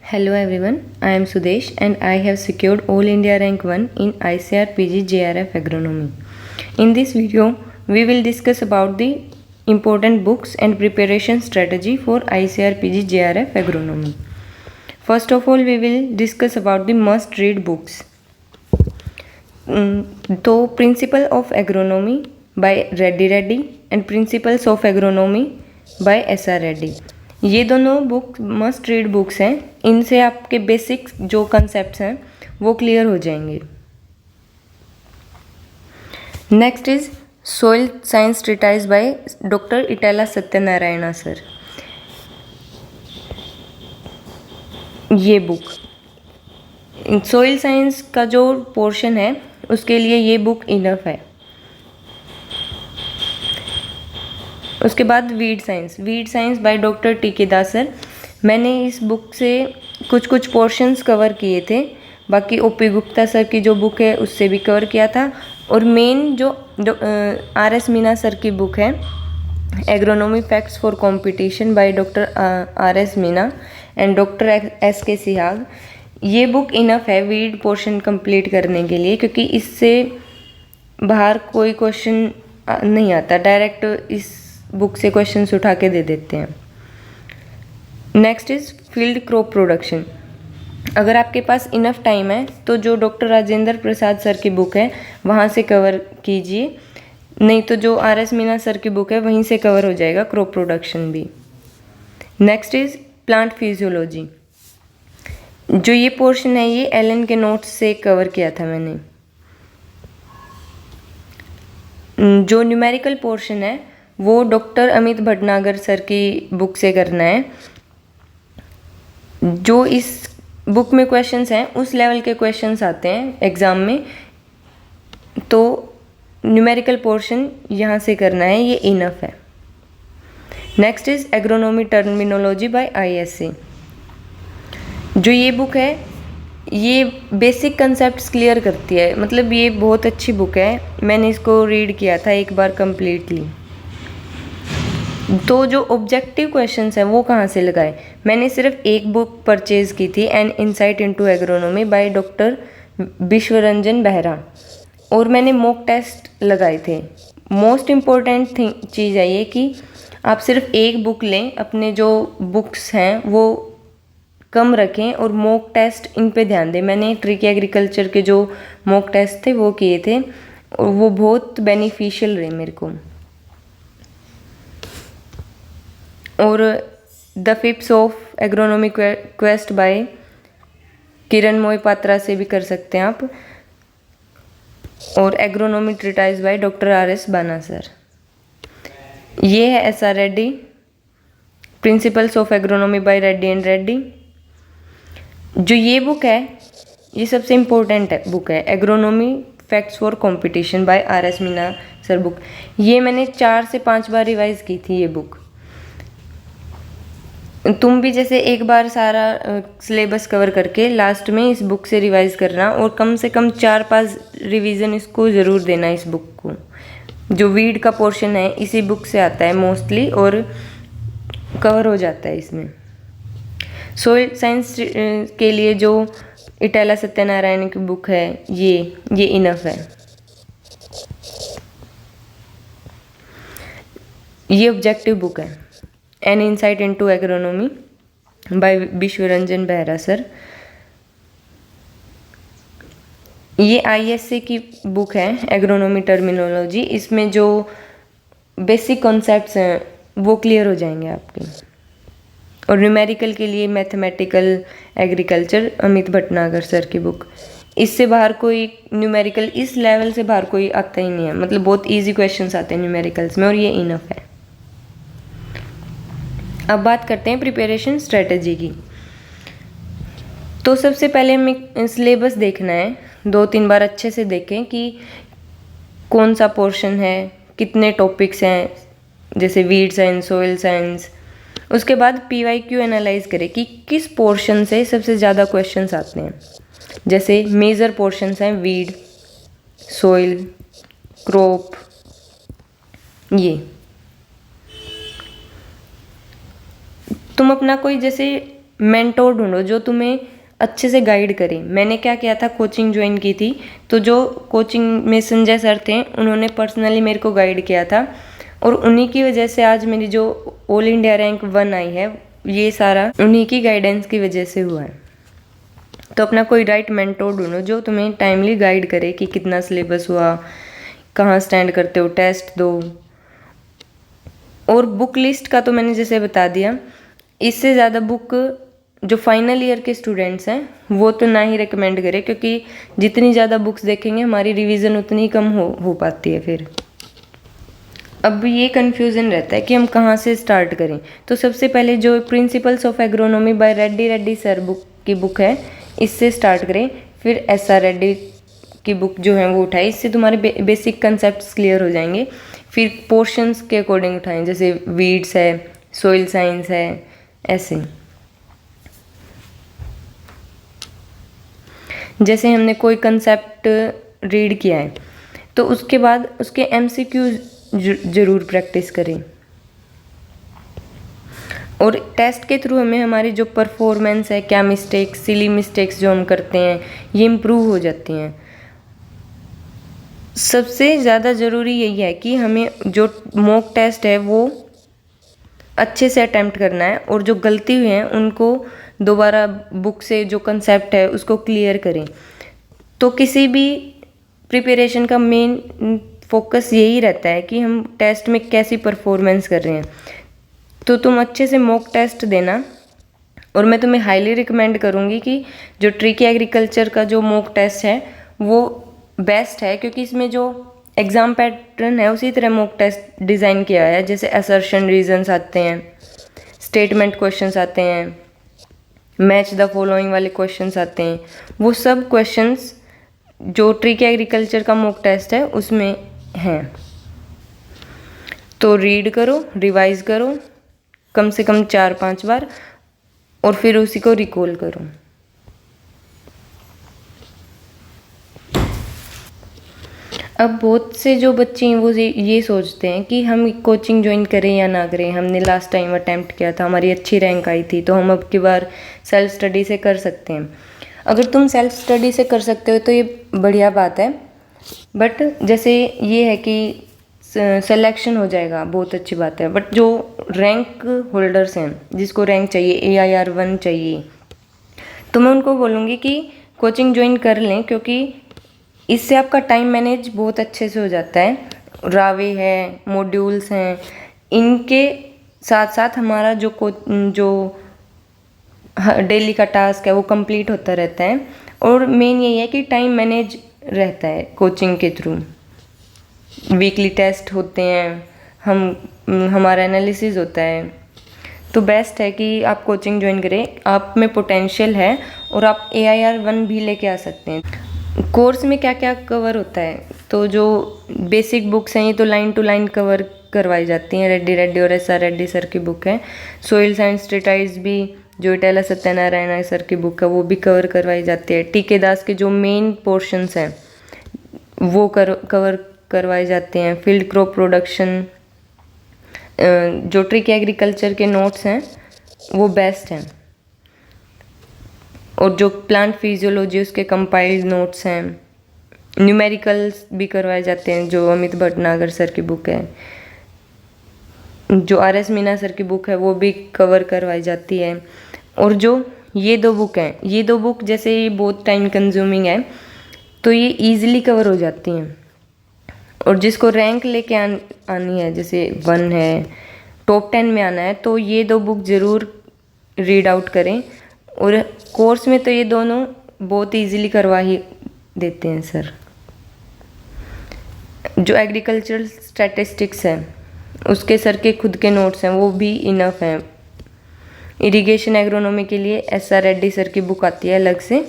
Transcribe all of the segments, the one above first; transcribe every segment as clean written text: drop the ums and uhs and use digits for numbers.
Hello everyone, I am Sudesh and I have secured All India Rank 1 in ICAR PG JRF Agronomy. In this video, we will discuss about the important books and preparation strategy for ICAR PG JRF Agronomy. First of all, we will discuss about the must read books. So, Principle of Agronomy by Reddy and Principles of Agronomy by SR Reddy. ये दोनों book must read books हैं. इनसे आपके basic जो concepts हैं वो clear हो जाएंगे. Next is soil science treatise by doctor Itala Satyanarayana sir. ये बुक सोइल साइंस का जो पोर्शन है उसके लिए ये बुक इनफ है. उसके बाद weed science by doctor TK. Das sir. मैंने इस बुक से कुछ पोर्शंस कवर किए थे. बाकी ओ.पी. गुप्ता सर की जो बुक है उससे भी कवर किया था. और मेन जो आर.एस. मीना सर की बुक है agronomy facts for competition bye doctor RS. Meena and doctor S K. Sihag. ये बुक इनफ है वीड पोर्शन कंप्लीट करने के लिए, क्योंकि इससे बाहर कोई क्वेश्चन नहीं आता. डायरेक्ट इस बुक से क्वेश्चंस उठा के दे देते हैं. Next is field crop production. अगर आपके पास इनफ टाइम है तो जो डॉक्टर राजेंद्र प्रसाद सर की बुक है वहाँ से कवर कीजिए, नहीं तो जो आर.एस. मीना सर की बुक है वहीं से कवर हो जाएगा क्रॉप प्रोडक्शन भी. Next is plant physiology. जो ये पोर्शन है ये एलन के नोट्स से कवर किया था मैंने. जो न्यूमेरिकल पोर्शन है वो डॉक्टर अमित भटनागर सर की बुक से करना है. जो इस बुक में क्वेश्चंस हैं उस लेवल के क्वेश्चंस आते हैं एग्ज़ाम में, तो न्यूमेरिकल पोर्शन यहाँ से करना है, ये इनफ है. Next is agronomy terminology by ISA. जो ये बुक है ये बेसिक कंसेप्ट्स क्लियर करती है. मतलब ये बहुत अच्छी बुक है. मैंने इसको रीड किया था एक बार कम्प्लीटली. तो जो ऑब्जेक्टिव क्वेश्चंस हैं वो कहाँ से लगाए. मैंने सिर्फ एक बुक परचेज़ की थी, an insight into agronomy by doctor Vishwaranjan Behera, और मैंने मॉक टेस्ट लगाए थे. मोस्ट इम्पोर्टेंट चीज़ है ये कि आप सिर्फ एक बुक लें. अपने जो बुक्स हैं वो कम रखें और मॉक टेस्ट इन पे ध्यान दें. मैंने ट्रिकी एग्रीकल्चर के जो मॉक टेस्ट थे वो किए थे और वो बहुत बेनिफिशियल रहे मेरे को. और द फिप्स of agronomy quest by Kiran Moipatra से भी कर सकते हैं आप. और agronomy treatise by doctor RS. Bana sir. ये है SR. Reddy. Principles of agronomy by Reddy and Reddy. जो ये बुक है ये सबसे इम्पोर्टेंट बुक है. Agronomy facts for competition by RS. Meena sir book. ये मैंने 4 से 5 बार रिवाइज की थी ये बुक. तुम भी जैसे एक बार सारा सिलेबस कवर करके लास्ट में इस बुक से रिवाइज करना, और कम से कम 4-5 रिवीजन इसको ज़रूर देना. इस बुक को जो वीड का पोर्शन है इसी बुक से आता है मोस्टली और कवर हो जाता है इसमें. सोइल साइंस के लिए जो इटाला सत्यनारायण की बुक है ये इनफ है. ये ऑब्जेक्टिव बुक है an insight into agronomy by Vishwaranjan Behera sir. ये आई.एस.ए. की बुक है एग्रोनॉमी टर्मिनोलॉजी. इसमें जो बेसिक कॉन्सेप्ट्स हैं वो क्लियर हो जाएंगे आपके. और न्यूमेरिकल के लिए mathematical agriculture Amit Bhatnagar sir की बुक. इससे बाहर कोई न्यूमेरिकल इस लेवल से बाहर कोई आता ही नहीं है. मतलब बहुत इजी क्वेश्चंस आते हैं न्यूमेरिकल्स में और ये इनफ है. अब बात करते हैं प्रिपरेशन स्ट्रेटजी की. तो सबसे पहले हमें सिलेबस देखना है. 2-3 बार अच्छे से देखें कि कौन सा पोर्शन है, कितने टॉपिक्स हैं, जैसे वीड साइंस, सोइल साइंस. उसके बाद PYQ एनालाइज करें कि किस पोर्शन से सबसे ज़्यादा क्वेश्चंस आते हैं. जैसे मेजर पोर्शंस हैं वीड, सोइल, क्रॉप. ये तुम अपना कोई जैसे मेंटोर ढूंढो जो तुम्हें अच्छे से गाइड करे। मैंने क्या किया था, कोचिंग ज्वाइन की थी, तो जो कोचिंग में संजय सर थे उन्होंने पर्सनली मेरे को गाइड किया था, और उन्हीं की वजह से आज मेरी जो ऑल इंडिया रैंक 1 आई है, ये सारा उन्हीं की गाइडेंस की वजह से हुआ है। तो अपना कोई राइट मेंटोर ढूंढो जो तुम्हें टाइमली गाइड करे कि कितना सिलेबस हुआ, कहाँ स्टैंड करते हो, टेस्ट दो। और बुक लिस्ट का तो मैंने जैसे बता दिया, इससे ज़्यादा बुक जो फाइनल ईयर के स्टूडेंट्स हैं वो तो ना ही रिकमेंड करें, क्योंकि जितनी ज़्यादा बुक्स देखेंगे हमारी रिवीजन उतनी ही कम हो पाती है फिर। अब ये कन्फ्यूज़न रहता है कि हम कहाँ से स्टार्ट करें। तो सबसे पहले जो principles of agronomy by Reddy sir की बुक है, इससे स्टार्ट करें। फिर SR रेड्डी की बुक जो है वो उठाएं, इससे तुम्हारे बेसिक कंसेप्ट्स क्लियर हो जाएंगे। फिर पोर्शंस के अकॉर्डिंग उठाएं, जैसे वीड्स है, सोइल साइंस है, ऐसे। जैसे हमने कोई कंसेप्ट रीड किया है तो उसके बाद उसके MCQ ज़रूर प्रैक्टिस करें, और टेस्ट के थ्रू हमें हमारी जो परफॉर्मेंस है, क्या मिस्टेक्स, सिली मिस्टेक्स जो हम करते हैं, ये इम्प्रूव हो जाती हैं। सबसे ज़्यादा ज़रूरी यही है कि हमें जो मॉक टेस्ट है वो अच्छे से अटेम्प्ट करना है, और जो गलती हुई है उनको दोबारा बुक से जो कंसेप्ट है उसको क्लियर करें। तो किसी भी प्रिपरेशन का मेन फोकस यही रहता है कि हम टेस्ट में कैसी परफॉर्मेंस कर रहे हैं। तो तुम अच्छे से मॉक टेस्ट देना, और मैं तुम्हें हाईली रिकमेंड करूँगी कि जो ट्रिकी एग्रीकल्चर का जो मॉक टेस्ट है वो बेस्ट है, क्योंकि इसमें जो एग्ज़ाम पैटर्न है उसी तरह मॉक टेस्ट डिज़ाइन किया है। जैसे असर्शन रीजंस आते हैं, स्टेटमेंट क्वेश्चंस आते हैं, मैच द फॉलोइंग वाले क्वेश्चंस आते हैं, वो सब क्वेश्चंस जो ट्रिकी एग्रीकल्चर का मॉक टेस्ट है उसमें हैं। तो रीड करो, रिवाइज करो कम से कम 4-5 बार, और फिर उसी को रिकॉल करो। अब बहुत से जो बच्चे हैं वो ये सोचते हैं कि हम कोचिंग ज्वाइन करें या ना करें, हमने लास्ट टाइम अटेम्प्ट किया था, हमारी अच्छी रैंक आई थी, तो हम अब की बार सेल्फ स्टडी से कर सकते हैं। अगर तुम सेल्फ स्टडी से कर सकते हो तो ये बढ़िया बात है, बट जैसे ये है कि सिलेक्शन हो जाएगा, बहुत अच्छी बात है, बट जो रैंक होल्डर्स हैं, जिसको रैंक चाहिए, AIR 1 चाहिए, तो मैं उनको बोलूँगी कि कोचिंग ज्वाइन कर लें, क्योंकि इससे आपका टाइम मैनेज बहुत अच्छे से हो जाता है। रावे है, मॉड्यूल्स हैं, इनके साथ साथ हमारा जो डेली का टास्क है वो कंप्लीट होता रहता है, और मेन यही है कि टाइम मैनेज रहता है कोचिंग के थ्रू। वीकली टेस्ट होते हैं, हमारा एनालिसिस होता है, तो बेस्ट है कि आप कोचिंग ज्वाइन करें। आप में पोटेंशियल है और आप AIR 1 भी लेके आ सकते हैं। कोर्स में क्या क्या कवर होता है, तो जो बेसिक बुक्स हैं ये तो लाइन टू लाइन कवर करवाई जाती हैं, रेड्डी और SR रेड्डी सर की बुक है। सोइल साइंस ट्रीटाइज भी जो इटेला सत्यनारायण सर की बुक है वो भी कवर करवाई जाती है। TK दास के जो मेन पोर्शंस हैं वो कवर करवाए जाते हैं। फील्ड क्रॉप प्रोडक्शन, जो ट्रिकी एग्रीकल्चर के नोट्स हैं वो बेस्ट हैं, और जो प्लांट फिजियोलॉजी उसके कंपाइल्ड नोट्स हैं। न्यूमेरिकल्स भी करवाए जाते हैं, जो अमित भटनागर सर की बुक है। जो RS मीना सर की बुक है वो भी कवर करवाई जाती है। और जो ये 2 बुक हैं, ये 2 बुक जैसे ये बहुत टाइम कंज्यूमिंग है तो ये ईजिली कवर हो जाती हैं, और जिसको रैंक लेके आनी है, जैसे 1 है, टॉप 10 में आना है, तो ये 2 बुक ज़रूर रीड आउट करें। और कोर्स में तो ये दोनों बहुत इजीली करवा ही देते हैं सर। जो एग्रीकल्चरल स्टैटिस्टिक्स है उसके सर के खुद के नोट्स हैं, वो भी इनफ हैं। इरिगेशन एग्रोनॉमी के लिए SR रेड्डी सर की बुक आती है अलग से,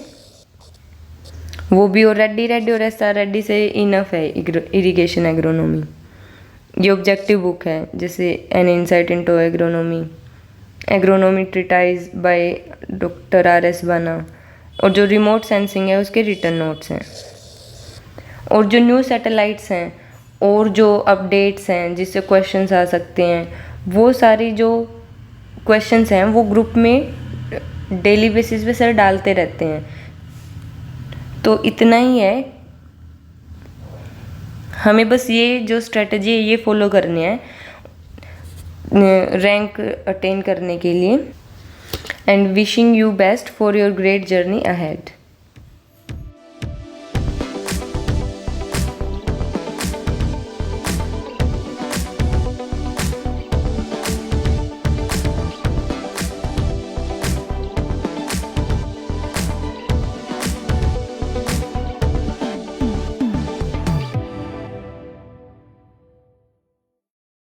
वो भी, और रेड्डी और SR रेड्डी से इनफ है इरिगेशन एग्रोनॉमी। ये ऑब्जेक्टिव बुक है, जैसे an insight into agronomy treatise by doctor RS Bana, और जो रिमोट सेंसिंग है उसके रिटर्न नोट्स हैं। और जो न्यू सैटेलाइट्स हैं और जो अपडेट्स हैं जिससे क्वेश्चंस आ सकते हैं, वो सारी जो क्वेश्चंस हैं वो ग्रुप में डेली बेसिस पे सर डालते रहते हैं। तो इतना ही है, हमें बस ये जो स्ट्रेटजी है ये फॉलो करनी है रैंक अटेन करने के लिए। And wishing you best for your great journey ahead.